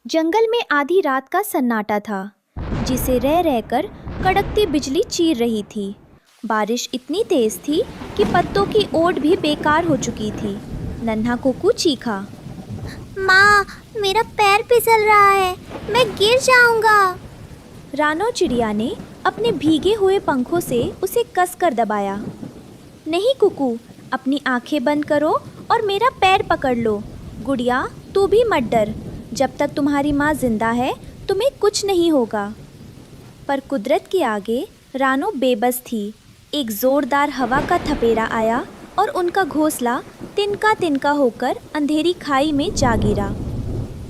जंगल में आधी रात का सन्नाटा था, जिसे रह रहकर कड़कती बिजली चीर रही थी। बारिश इतनी तेज थी कि पत्तों की ओट भी बेकार हो चुकी थी। नन्हा कुकू चीखा, माँ, मेरा पैर फिसल रहा है, मैं गिर जाऊंगा। रानो चिड़िया ने अपने भीगे हुए पंखों से उसे कसकर दबाया। नहीं कुकू, अपनी आंखें बंद करो और मेरा पैर पकड़ लो। गुड़िया, तू भी मत डर, जब तक तुम्हारी माँ जिंदा है तुम्हें कुछ नहीं होगा। पर कुदरत के आगे रानो बेबस थी। एक जोरदार हवा का थपेड़ा आया और उनका घोंसला तिनका तिनका होकर अंधेरी खाई में जा गिरा।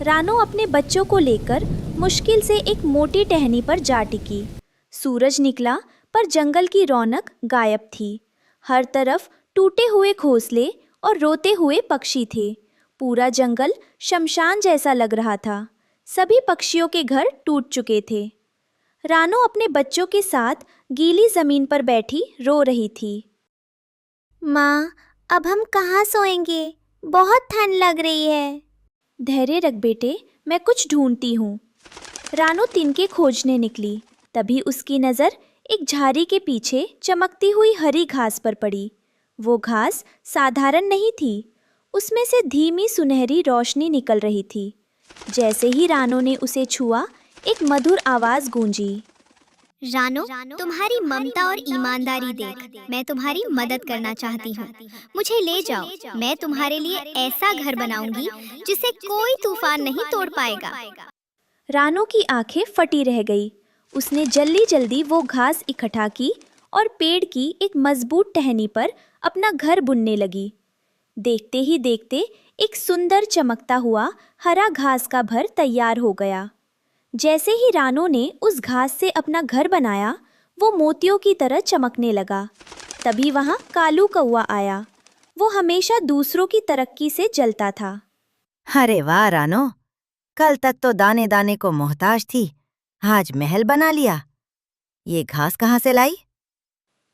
रानो अपने बच्चों को लेकर मुश्किल से एक मोटी टहनी पर जा टिकी। सूरज निकला पर जंगल की रौनक गायब थी। हर तरफ टूटे हुए घोंसले और रोते हुए पक्षी थे। पूरा जंगल शमशान जैसा लग रहा था। सभी पक्षियों के घर टूट चुके थे। रानो अपने बच्चों के साथ गीली जमीन पर बैठी रो रही थी। माँ, अब हम कहाँ सोएंगे? बहुत ठंड लग रही है। धैर्य रख बेटे, मैं कुछ ढूंढती हूँ। रानो तिनके खोजने निकली। तभी उसकी नज़र एक झाड़ी के पीछे चमकती हुई हरी घास पर पड़ी। वो घास साधारण नहीं थी, उसमें से धीमी सुनहरी रोशनी निकल रही थी। जैसे ही रानो ने उसे छुआ, एक मधुर आवाज़ गूंजी, रानो, तुम्हारी ममता और ईमानदारी देख, मैं तुम्हारी मदद करना चाहती हूँ। मुझे ले जाओ, मैं तुम्हारे लिए ऐसा घर बनाऊंगी जिसे कोई तूफान नहीं तोड़ पाएगा। रानो की आंखें फटी रह गई। उसने जल्दी जल्दी वो घास इकट्ठा की और पेड़ की एक मजबूत टहनी पर अपना घर बुनने लगी। देखते ही देखते एक सुंदर चमकता हुआ हरा घास का घर तैयार हो गया। जैसे ही रानो ने उस घास से अपना घर बनाया, वो मोतियों की तरह चमकने लगा। तभी वहाँ कालू कौआ आया। वो हमेशा दूसरों की तरक्की से जलता था। अरे वाह रानो, कल तक तो दाने दाने को मोहताज थी, आज महल बना लिया। ये घास कहाँ से लाई?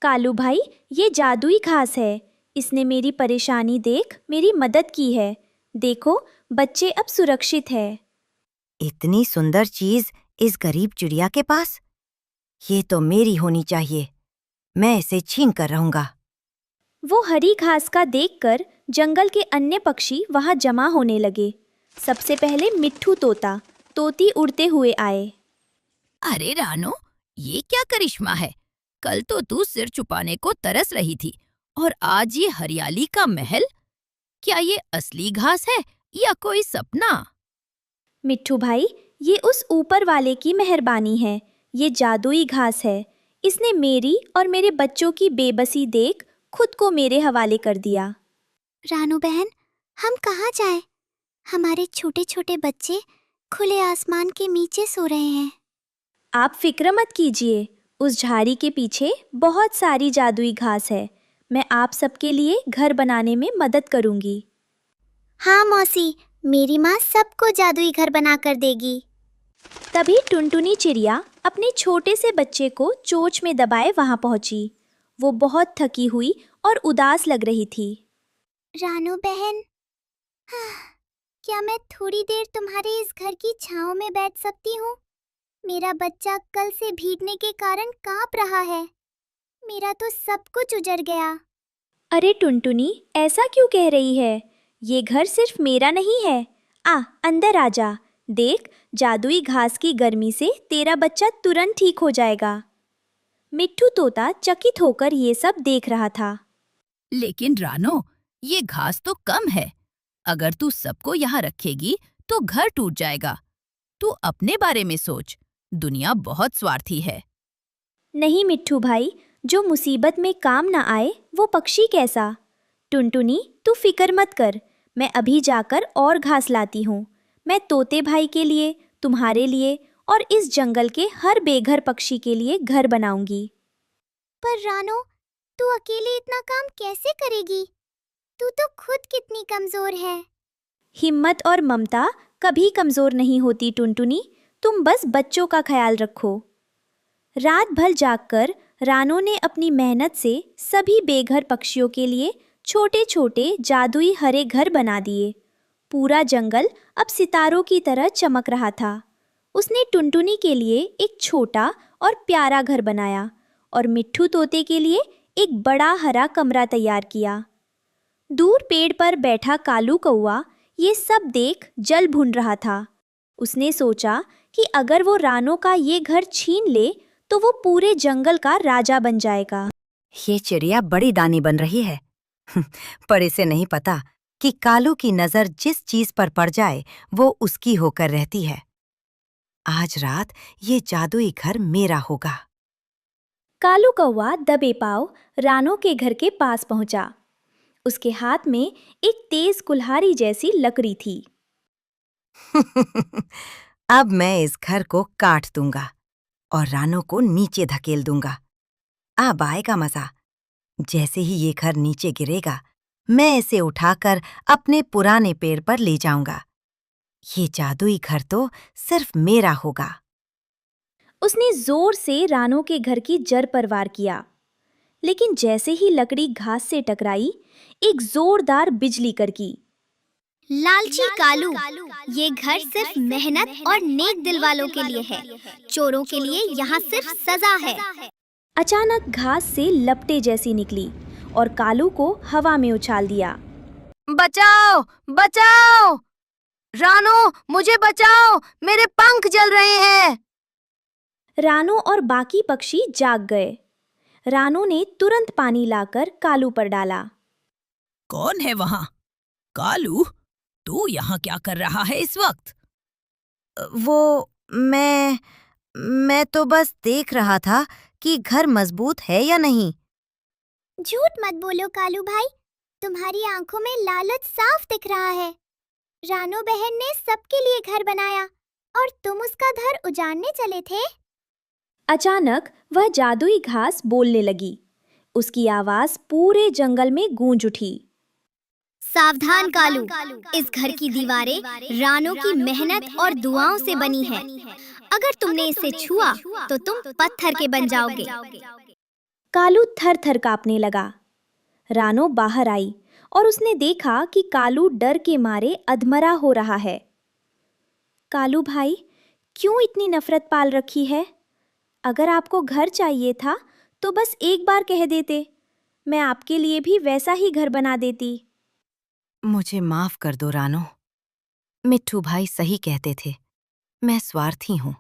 कालू भाई, ये जादुई घास है। इसने मेरी परेशानी देख मेरी मदद की है। देखो, बच्चे अब सुरक्षित है। इतनी सुंदर चीज इस गरीब चिड़िया के पास? ये तो मेरी होनी चाहिए। मैं इसे छीन कर रहूंगा। वो हरी घास का देखकर जंगल के अन्य पक्षी वहां जमा होने लगे। सबसे पहले मिट्ठू तोता, तोती उड़ते हुए आए। अरे रानो, ये क्या करिश्मा है? कल तो तू सिर छुपाने को तरस रही थी और आज ये हरियाली का महल? क्या ये असली घास है या कोई सपना? मिट्ठू भाई, ये उस ऊपर वाले की मेहरबानी है। ये जादुई घास है। इसने मेरी और मेरे बच्चों की बेबसी देख खुद को मेरे हवाले कर दिया। रानो बहन, हम कहाँ जाएं? हमारे छोटे छोटे बच्चे खुले आसमान के नीचे सो रहे हैं। आप फिक्र मत कीजिए, उस झाड़ी के पीछे बहुत सारी जादुई घास है। मैं आप सबके लिए घर बनाने में मदद करूंगी। हाँ मौसी, मेरी माँ सबको जादुई घर बना कर देगी। तभी टुनटुनी चिड़िया अपने छोटे से बच्चे को चोंच में दबाए वहां पहुंची। वो बहुत थकी हुई और उदास लग रही थी। रानो बहन, क्या मैं थोड़ी देर तुम्हारे इस घर की छांव में बैठ सकती हूँ? मेरा बच्चा कल से भीगने के कारण कांप रहा है। मेरा तो सब कुछ उजड़ गया। अरे टुनटुनी, ऐसा क्यों कह रही है? ये घर सिर्फ मेरा नहीं है। अंदर आ जा। देख, जादुई घास की गर्मी से तेरा बच्चा तुरंत ठीक हो जाएगा। मिट्ठू तोता चकित होकर ये सब देख रहा था। लेकिन रानो, ये घास तो कम है। अगर तू सबको यहाँ रखेगी तो घर टूट जाएगा। तू अपने बारे में सोच, दुनिया बहुत स्वार्थी है। नहीं मिट्ठू भाई, जो मुसीबत में काम ना आए वो पक्षी कैसा? टुनटुनी, तू फिक्र मत कर, मैं अभी जाकर और घास लाती हूँ। मैं तोते भाई के लिए, तुम्हारे लिए और इस जंगल के हर बेघर पक्षी के लिए घर बनाऊंगी। पर रानो, तू अकेले इतना काम कैसे करेगी? तू तो खुद कितनी कमजोर है। हिम्मत और ममता कभी कमजोर नहीं होती टुनटुनी, तुम बस बच्चों का ख्याल रखो। रात भर जागकर रानो ने अपनी मेहनत से सभी बेघर पक्षियों के लिए छोटे छोटे जादुई हरे घर बना दिए। पूरा जंगल अब सितारों की तरह चमक रहा था। उसने टुनटुनी के लिए एक छोटा और प्यारा घर बनाया और मिट्ठू तोते के लिए एक बड़ा हरा कमरा तैयार किया। दूर पेड़ पर बैठा कालू कौआ ये सब देख जल भुन रहा था। उसने सोचा कि अगर वो रानो का ये घर छीन ले तो वो पूरे जंगल का राजा बन जाएगा। ये चिड़िया बड़ी दानी बन रही है पर इसे नहीं पता कि कालू की नजर जिस चीज पर पड़ जाए वो उसकी होकर रहती है। आज रात ये जादुई घर मेरा होगा। कालू कौवा दबे पांव रानो के घर के पास पहुंचा। उसके हाथ में एक तेज कुल्हाड़ी जैसी लकड़ी थी। अब मैं इस घर को काट दूंगा और रानो को नीचे धकेल दूंगा। अब आएगा मजा। जैसे ही ये घर नीचे गिरेगा मैं इसे उठाकर अपने पुराने पेड़ पर ले जाऊंगा। ये जादुई घर तो सिर्फ मेरा होगा। उसने जोर से रानो के घर की जड़ पर वार किया, लेकिन जैसे ही लकड़ी घास से टकराई एक जोरदार बिजली करकी। लालची कालू, ये घर सिर्फ मेहनत और नेक दिल वालों के लिए है। चोरों के लिए यहाँ सिर्फ सजा है। अचानक घास से लपटे जैसी निकली और कालू को हवा में उछाल दिया। बचाओ बचाओ रानो, मुझे बचाओ, मेरे पंख जल रहे हैं। रानो और बाकी पक्षी जाग गए। रानो ने तुरंत पानी लाकर कालू पर डाला। कौन है वहाँ? कालू, तू यहाँ क्या कर रहा है इस वक्त? वो मैं तो बस देख रहा था कि घर मजबूत है या नहीं। झूठ मत बोलो कालू भाई, तुम्हारी आंखों में लालच साफ दिख रहा है। रानो बहन ने सबके लिए घर बनाया और तुम उसका घर उजाड़ने चले थे। अचानक वह जादुई घास बोलने लगी। उसकी आवाज पूरे जंगल में गूंज उठी। सावधान कालू, इस घर की दीवारें रानो की मेहनत और दुआओं से बनी है। अगर तुमने इसे छुआ तो तुम पत्थर के बन जाओगे। कालू थर थर कांपने लगा। रानो बाहर आई और उसने देखा कि कालू डर के मारे अधमरा हो रहा है। कालू भाई, क्यों इतनी नफरत पाल रखी है? अगर आपको घर चाहिए था तो बस एक बार कह देते, मैं आपके लिए भी वैसा ही घर बना देती। मुझे माफ कर दो रानो। मिट्ठू भाई सही कहते थे, मैं स्वार्थी हूँ,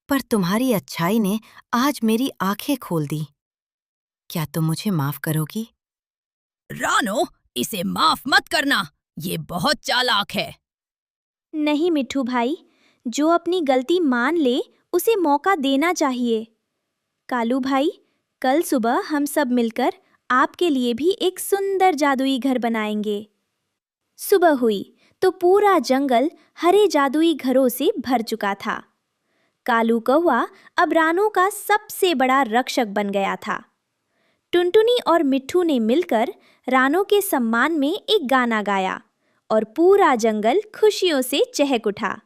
पर तुम्हारी अच्छाई ने आज मेरी आंखें खोल दी। क्या तुम मुझे माफ करोगी? रानो, इसे माफ मत करना, ये बहुत चालाक है। नहीं मिट्ठू भाई, जो अपनी गलती मान ले उसे मौका देना चाहिए। कालू भाई, कल सुबह हम सब मिलकर आपके लिए भी एक सुंदर जादुई घर बनाएंगे। सुबह हुई तो पूरा जंगल हरे जादुई घरों से भर चुका था। कालू कौवा अब रानो का सबसे बड़ा रक्षक बन गया था। टुनटुनी और मिट्ठू ने मिलकर रानो के सम्मान में एक गाना गाया और पूरा जंगल खुशियों से चहक उठा।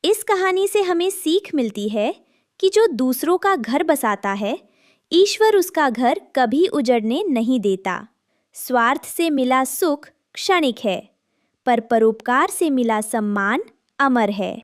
इस कहानी से हमें सीख मिलती है कि जो दूसरों का घर बसाता है, ईश्वर उसका घर कभी उजड़ने नहीं देता। स्वार्थ से मिला सुख क्षणिक है, पर परोपकार से मिला सम्मान अमर है।